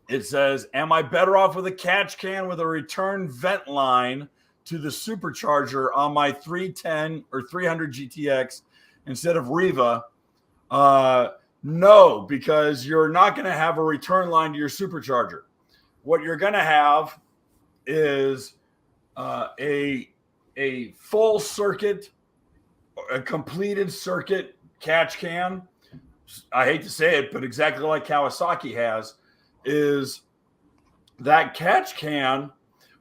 It says, am I better off with a catch can with a return vent line to the supercharger on my 310 or 300 GTX instead of Riva? No, because you're not going to have a return line to your supercharger. What you're going to have is a full circuit, a completed circuit catch can. I hate to say it, but exactly like Kawasaki has, is that catch can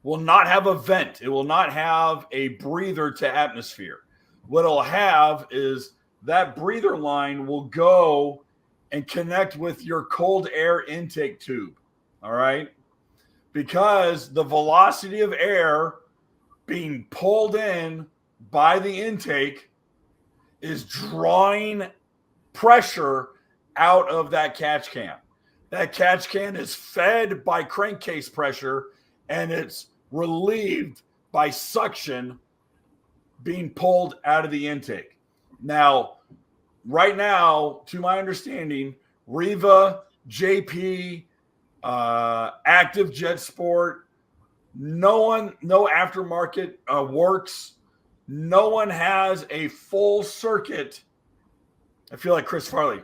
will not have a vent. It will not have a breather to atmosphere. What it'll have is that breather line will go and connect with your cold air intake tube. All right. Because the velocity of air being pulled in by the intake is drawing pressure out of that catch can. That catch can is fed by crankcase pressure and it's relieved by suction being pulled out of the intake. Now, right now, to my understanding, Riva, JP, Active Jet Sport, no aftermarket works. No one has a full circuit. I feel like Chris Farley.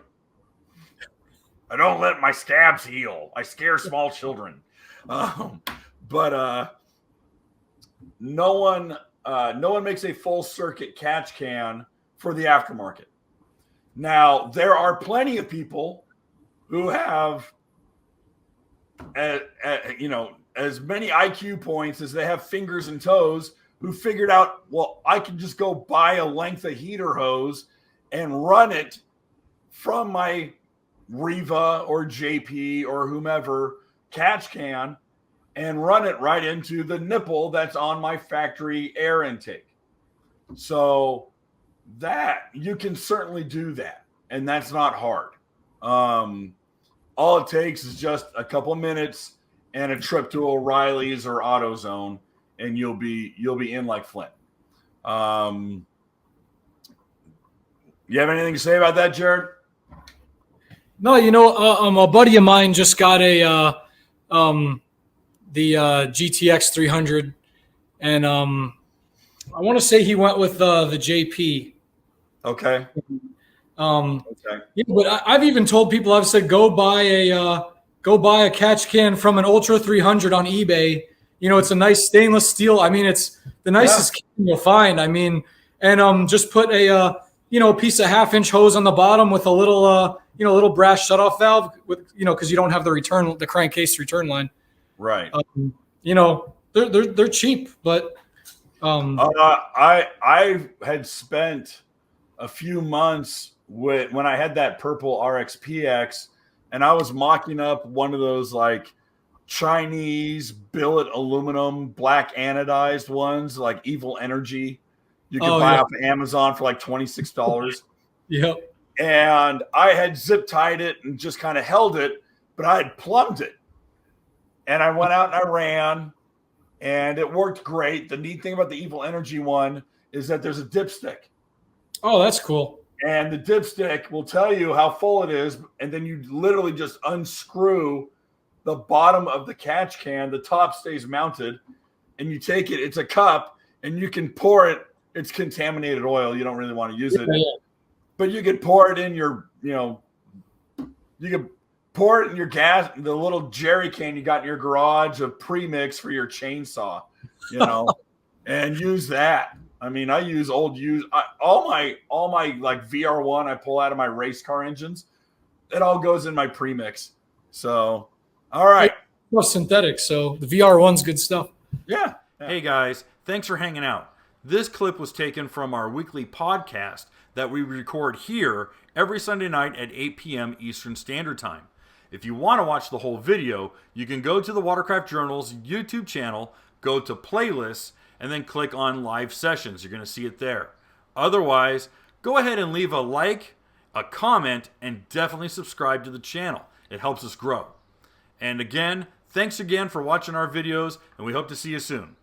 I don't let my scabs heal. I scare small children. But no one makes a full circuit catch can for the aftermarket. Now, there are plenty of people who have, as many IQ points as they have fingers and toes, who figured out, well, I can just go buy a length of heater hose and run it from my Riva or JP or whomever catch can and run it right into the nipple that's on my factory air intake. So that you can certainly do that, and that's not hard. All it takes is just a couple of minutes and a trip to O'Reilly's or AutoZone, and you'll be in like Flint. You have anything to say about that, Jared? No, a buddy of mine just got the GTX 300, and I want to say he went with the JP. Okay. Okay. Yeah, but I've even told people, I've said, go buy a catch can from an Ultra 300 on eBay. It's a nice stainless steel. I mean, it's the nicest can you'll find. I mean, and just put a piece of 1/2-inch hose on the bottom with a little brass shutoff valve with, because you don't have the crankcase return line. Right. They're cheap, but I had spent a few months when I had that purple RXPX, and I was mocking up one of those like Chinese billet aluminum black anodized ones, like Evil Energy. You could buy off Amazon for like $26. Yep. And I had zip tied it and just kind of held it, but I had plumbed it. And I went out and I ran, and it worked great. The neat thing about the Evil Energy one is that there's a dipstick. Oh, that's cool. And the dipstick will tell you how full it is, and then you literally just unscrew the bottom of the catch can. The top stays mounted, and you take it. It's a cup, and you can pour it. It's contaminated oil. You don't really want to use it. Yeah. But you could pour it in your, you could pour it in your gas, the little jerry can you got in your garage of premix for your chainsaw, and use that. I mean, I use all my like VR1 I pull out of my race car engines. It all goes in my premix. So, all right. Well, synthetic. So the VR1's good stuff. Yeah. Hey guys, thanks for hanging out. This clip was taken from our weekly podcast that we record here every Sunday night at 8 p.m. Eastern Standard Time. If you want to watch the whole video, you can go to the Watercraft Journal's YouTube channel, go to playlists, and then click on live sessions. You're going to see it there. Otherwise, go ahead and leave a like, a comment, and definitely subscribe to the channel. It helps us grow. And again, thanks again for watching our videos, and we hope to see you soon.